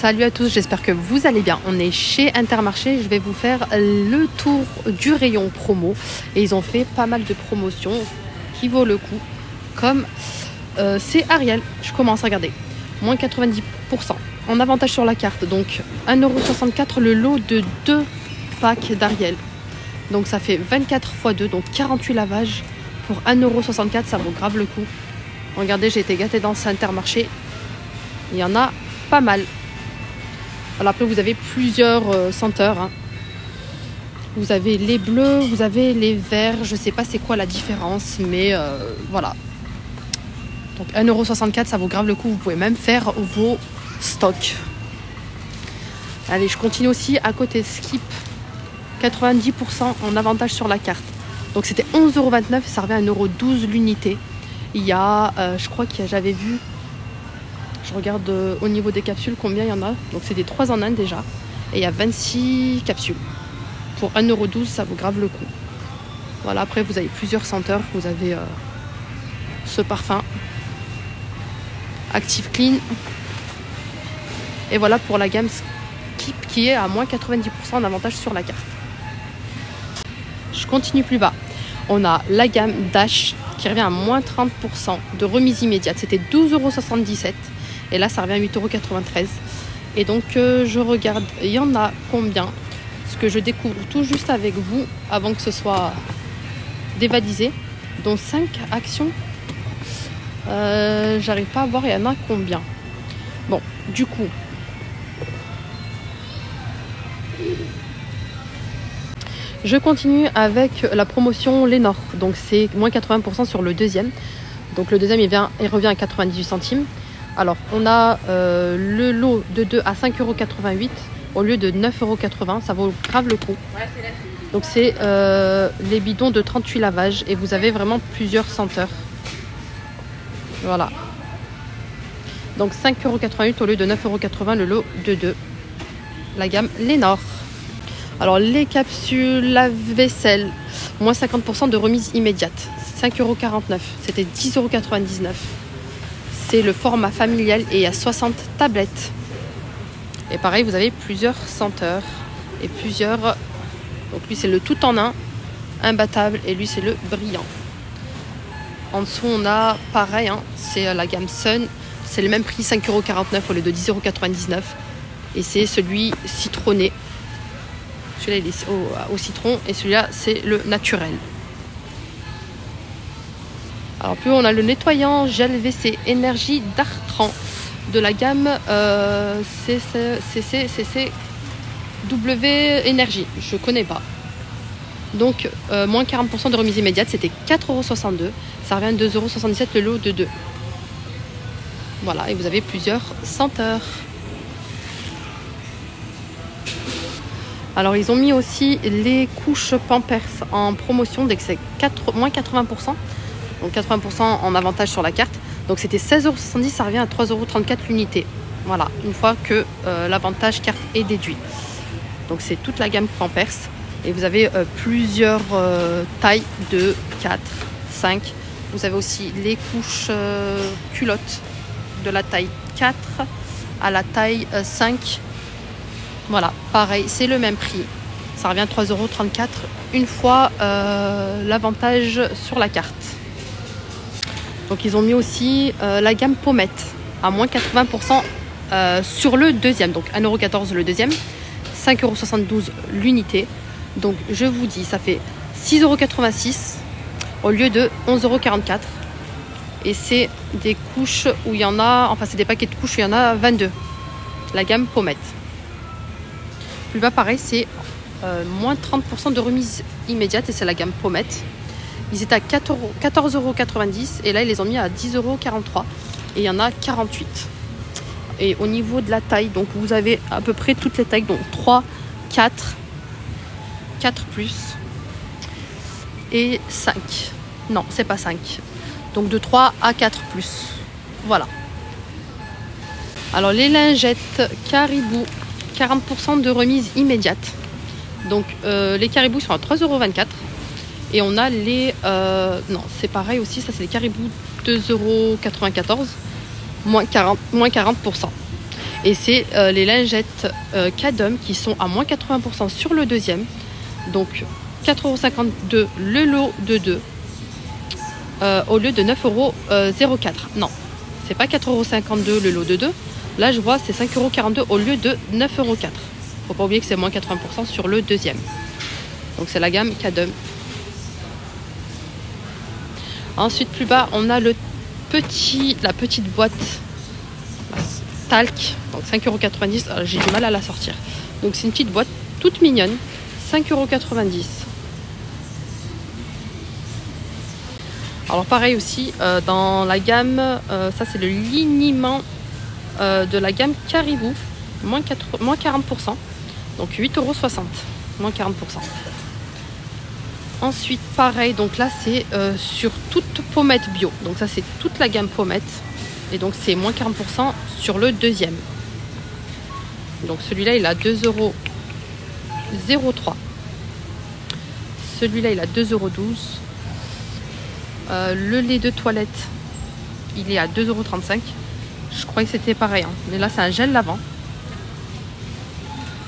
Salut à tous, j'espère que vous allez bien. On est chez Intermarché, je vais vous faire le tour du rayon promo. Et ils ont fait pas mal de promotions qui vaut le coup. Comme c'est Ariel, je commence à regarder. Moins 90% en avantage sur la carte. Donc 1,64€ le lot de 2 packs d'Ariel. Donc ça fait 24 x 2, donc 48 lavages pour 1,64€, ça vaut grave le coup. Regardez, j'ai été gâtée dans ce Intermarché. Il y en a pas mal. Alors après, vous avez plusieurs senteurs. Hein. Vous avez les bleus, vous avez les verts. Je sais pas c'est quoi la différence, mais voilà. Donc 1,64€, ça vaut grave le coup. Vous pouvez même faire vos stocks. Allez, je continue aussi à côté Skip. 90% en avantage sur la carte. Donc c'était 11,29€, ça revient à 1,12€ l'unité. Il y a, je crois que j'avais vu, je regarde au niveau des capsules combien il y en a. Donc c'est des 3 en 1 déjà. Et il y a 26 capsules. Pour 1,12€, ça vaut grave le coup. Voilà, après vous avez plusieurs senteurs. Vous avez ce parfum. Active Clean. Et voilà pour la gamme Skip qui est à moins 90% en avantage sur la carte. Je continue plus bas. On a la gamme Dash qui revient à moins 30% de remise immédiate. C'était 12,77€. Et là, ça revient à 8,93€. Et donc, je regarde, il y en a combien? Ce que je découvre tout juste avec vous avant que ce soit dévalisé. Donc, 5 actions. J'arrive pas à voir, il y en a combien. Bon, du coup. Je continue avec la promotion Lénore. Donc, c'est moins 80% sur le deuxième. Donc, le deuxième, il revient à 98 centimes. Alors, on a le lot de 2 à 5,88€ au lieu de 9,80€. Ça vaut grave le coup. Donc, c'est les bidons de 38 lavages. Et vous avez vraiment plusieurs senteurs. Voilà. Donc, 5,88€ au lieu de 9,80€ le lot de 2. La gamme Lénore. Alors, les capsules lave-vaisselle, moins 50% de remise immédiate. 5,49€. C'était 10,99€. C'est le format familial et il y a 60 tablettes. Et pareil, vous avez plusieurs senteurs et plusieurs. Donc lui, c'est le tout en un, imbattable, et lui, c'est le brillant. En dessous, on a pareil, hein, c'est la gamme Sun. C'est le même prix, 5,49€ au lieu de 10,99€. Et c'est celui citronné. Celui-là, il est au citron et celui-là, c'est le naturel. Alors plus on a le nettoyant gel WC énergie d'Artran de la gamme CCW énergie. Je connais pas. Donc moins 40% de remise immédiate, c'était 4,62€. Ça revient à 2,77€ le lot de 2. Voilà, et vous avez plusieurs senteurs. Alors ils ont mis aussi les couches Pampers en promotion dès que c'est moins 80%. Donc 80% en avantage sur la carte. Donc c'était 16,70€, ça revient à 3,34€ l'unité. Voilà, une fois que l'avantage carte est déduit. Donc c'est toute la gamme Pampers. Et vous avez plusieurs tailles de 4, 5. Vous avez aussi les couches culottes de la taille 4 à la taille 5. Voilà, pareil, c'est le même prix. Ça revient à 3,34€ une fois l'avantage sur la carte. Donc ils ont mis aussi la gamme Pommette à moins 80% sur le deuxième. Donc 1,14€ le deuxième, 5,72€ l'unité. Donc je vous dis, ça fait 6,86€ au lieu de 11,44€. Et c'est des couches où il y en a, enfin c'est des paquets de couches où il y en a 22. La gamme Pommette. Plus bas pareil, c'est moins 30% de remise immédiate et c'est la gamme Pommette. Ils étaient à 14,90€ et là ils les ont mis à 10,43€ et il y en a 48. Et au niveau de la taille, donc vous avez à peu près toutes les tailles, donc 3, 4, 4 plus et 5. Non, c'est pas 5. Donc de 3 à 4 plus. Voilà. Alors les lingettes Caribou, 40% de remise immédiate. Donc les Caribou sont à 3,24€. Et on a les... non, c'est pareil aussi, ça c'est les Caribou 2,94€, moins 40%. Et c'est les lingettes Cadum qui sont à moins 80% sur le deuxième. Donc 4,52 € le lot de 2 au lieu de 9,04 €. Non, c'est pas 4,52 € le lot de 2. Là, je vois, c'est 5,42 € au lieu de 9,04 €. Faut pas oublier que c'est moins 80% sur le deuxième. Donc c'est la gamme Cadum. Ensuite, plus bas, on a la petite boîte talc, donc 5,90 €. J'ai du mal à la sortir. Donc c'est une petite boîte toute mignonne, 5,90 €. Alors pareil aussi, dans la gamme, ça c'est le liniment de la gamme Caribou, moins 40%, donc 8,60 €, moins 40%. Ensuite pareil, donc là c'est sur toute pommette bio, donc ça c'est toute la gamme pommette, et donc c'est moins 40% sur le deuxième. Donc celui-là il a 2,03 €. Celui-là il a 2,12 €. Le lait de toilette il est à 2,35 €. Je croyais que c'était pareil, hein. Mais là c'est un gel lavant.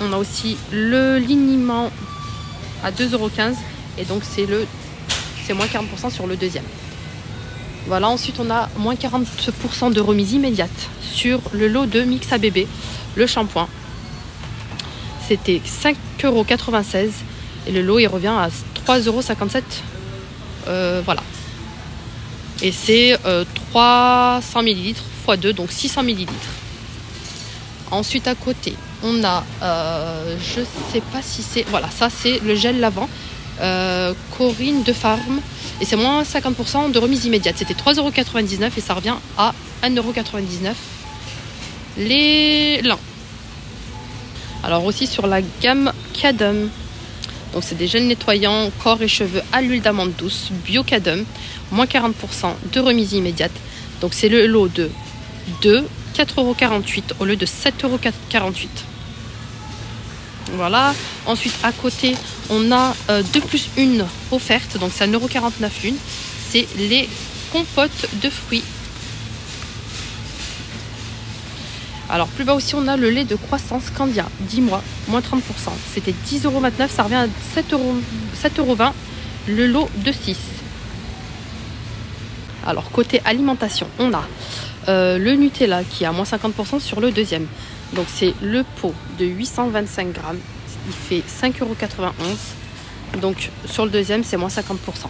On a aussi le liniment à 2,15 €, et donc c'est moins 40% sur le deuxième. Voilà, ensuite on a moins 40% de remise immédiate sur le lot de Mix à bébé, le shampoing. C'était 5,96 € et le lot il revient à 3,57 €. Voilà. Et c'est 300 ml x 2, donc 600 ml. Ensuite à côté, on a, je sais pas si c'est, voilà, ça c'est le gel lavant Corinne de Farm, et c'est moins 50% de remise immédiate. C'était 3,99 € et ça revient à 1,99 € les lins. Alors aussi sur la gamme Cadum, donc c'est des gels nettoyants corps et cheveux à l'huile d'amande douce bio Cadum, moins 40% de remise immédiate. Donc c'est le lot de 4,48 € au lieu de 7,48 €. Voilà. Ensuite à côté on a 2 plus 1 offerte, donc c'est 1,49 € l'une. C'est les compotes de fruits. Alors plus bas aussi on a le lait de croissance Candia 10 mois, moins 30%. C'était 10,29 €, ça revient à 7,20 € le lot de 6. Alors côté alimentation, on a le Nutella qui est à moins 50% sur le deuxième. Donc c'est le pot de 825 grammes, il fait 5,91 €. Donc sur le deuxième c'est moins 50%.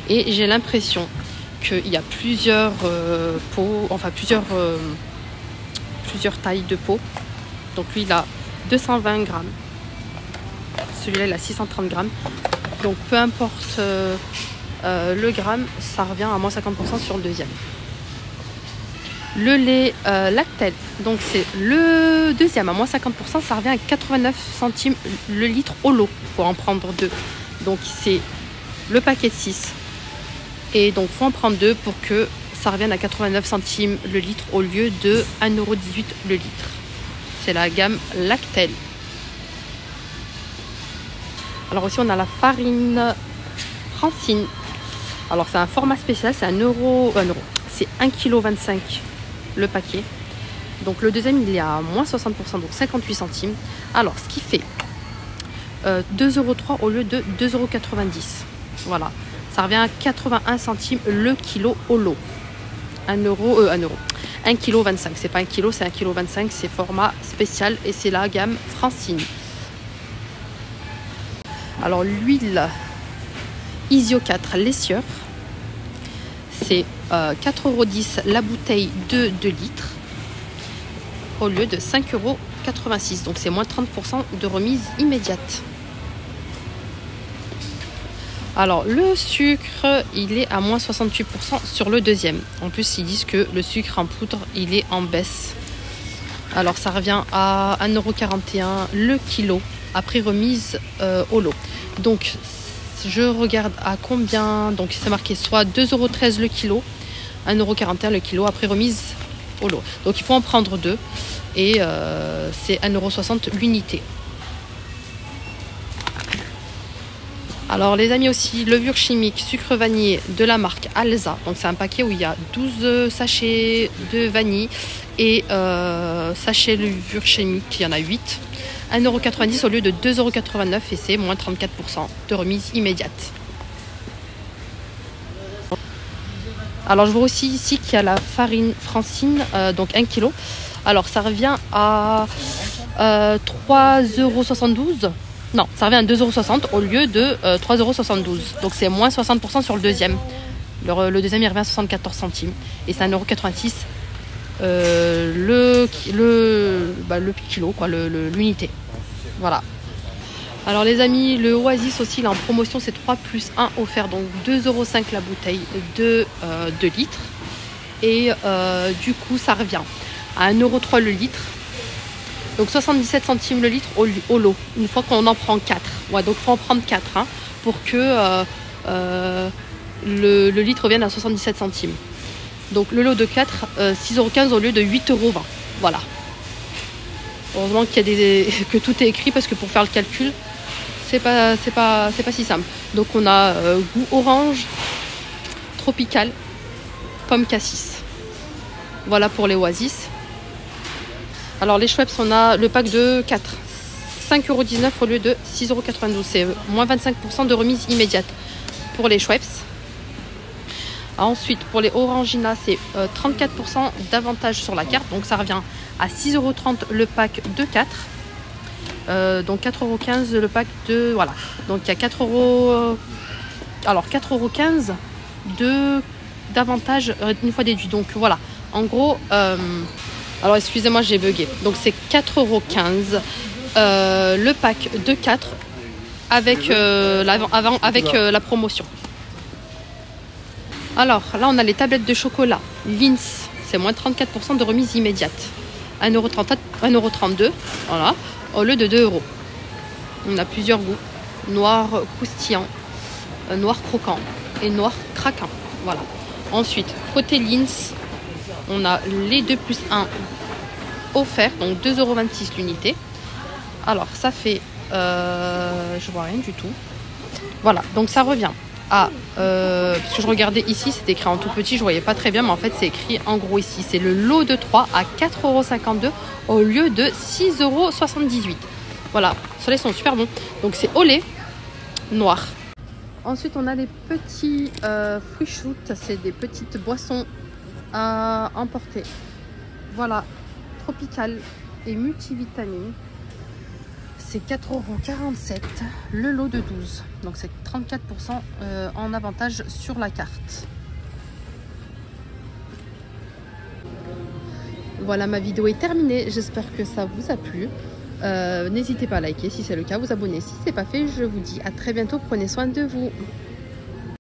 Et j'ai l'impression qu'il y a plusieurs pots, enfin plusieurs tailles de pots. Donc lui il a 220 grammes, celui-là il a 630 grammes. Donc peu importe le gramme, ça revient à moins 50% sur le deuxième. Le lait Lactel, donc c'est le deuxième à moins 50%, ça revient à 89 centimes le litre au lot pour en prendre 2. Donc c'est le paquet de 6. Et donc il faut en prendre 2 pour que ça revienne à 89 centimes le litre au lieu de 1,18 € le litre. C'est la gamme Lactel. Alors aussi on a la farine Francine. Alors c'est un format spécial, c'est 1 €, c'est 1,25 kg le paquet. Donc le deuxième il est à moins 60%, donc 58 centimes. Alors ce qui fait 2,03 € au lieu de 2,90 €. Voilà, ça revient à 81 centimes le kilo au lot. 1,25 kg, c'est pas 1 kg, c'est 1,25 kg, c'est format spécial et c'est la gamme Francine. Alors l'huile Isio 4 l'essieur, c'est 4,10 € la bouteille de 2 litres au lieu de 5,86 €. Donc c'est moins 30% de remise immédiate. Alors le sucre il est à moins 68% sur le deuxième. En plus ils disent que le sucre en poudre il est en baisse. Alors ça revient à 1,41 € le kilo après remise au lot. Donc je regarde à combien, donc c'est marqué soit 2,13 € le kilo, 1,41 € le kilo après remise au lot. Donc il faut en prendre 2 et c'est 1,60 € l'unité. Alors les amis aussi, levure chimique, sucre vanillé de la marque Alza. Donc c'est un paquet où il y a 12 sachets de vanille et sachets levure chimique, il y en a 8. 1,90 € au lieu de 2,89 € et c'est moins 34% de remise immédiate. Alors je vois aussi ici qu'il y a la farine Francine, donc 1 kg. Alors ça revient à 3,72 €. Non, ça revient à 2,60 € au lieu de 3,72 €. Donc c'est moins 60% sur le deuxième. Le deuxième il revient à 74 centimes. Et c'est 1,86 € le kilo, quoi, l'unité. Voilà. Alors les amis, le Oasis aussi, il est en promotion, c'est 3 plus 1 offert. Donc 2,05 € la bouteille de 2 litres. Et du coup, ça revient à 1,03 € le litre. Donc 77 centimes le litre au lot, une fois qu'on en prend 4. Ouais, donc il faut en prendre 4 hein, pour que le litre revienne à 77 centimes. Donc le lot de 4, 6,15 € au lieu de 8,20 €. Voilà. Heureusement qu'il y a que tout est écrit parce que pour faire le calcul, c'est pas si simple. Donc on a goût orange, tropical, pomme cassis. Voilà pour les Oasis. Alors les Schweppes, on a le pack de 4, 5,19 € au lieu de 6,92 €. C'est moins 25% de remise immédiate pour les Schweppes. Ensuite, pour les Orangina, c'est 34% d'avantage sur la carte. Donc ça revient à 6,30 € le pack de 4. Donc 4,15 € le pack de... Voilà. Donc il y a 4 €... Alors 4,15 € d'avantage une fois déduit. Donc voilà. En gros... Alors excusez-moi, j'ai bugué. Donc c'est 4,15 € le pack de 4 avec, la promotion. Alors là on a les tablettes de chocolat Lindt, c'est moins 34% de remise immédiate. 1,32 €, voilà, au lieu de 2 €. On a plusieurs goûts. Noir croustillant, noir croquant et noir craquant. Voilà. Ensuite, côté Lindt, on a les 2 plus 1 offerts, donc 2,26 € l'unité. Alors ça fait, je vois rien du tout. Voilà, donc ça revient à, parce que je regardais ici, c'était écrit en tout petit, je voyais pas très bien, mais en fait c'est écrit en gros ici. C'est le lot de 3 à 4,52 € au lieu de 6,78 €. Voilà, ceux-là sont super bons. Donc c'est au lait noir. Ensuite on a les petits fruits shoot, c'est des petites boissons à emporter. Voilà, tropical et multivitamine. C'est 4,47 € le lot de 12. Donc c'est 34% en avantage sur la carte. Voilà, ma vidéo est terminée. J'espère que ça vous a plu. N'hésitez pas à liker si c'est le cas, vous abonner si ce n'est pas fait. Je vous dis à très bientôt. Prenez soin de vous.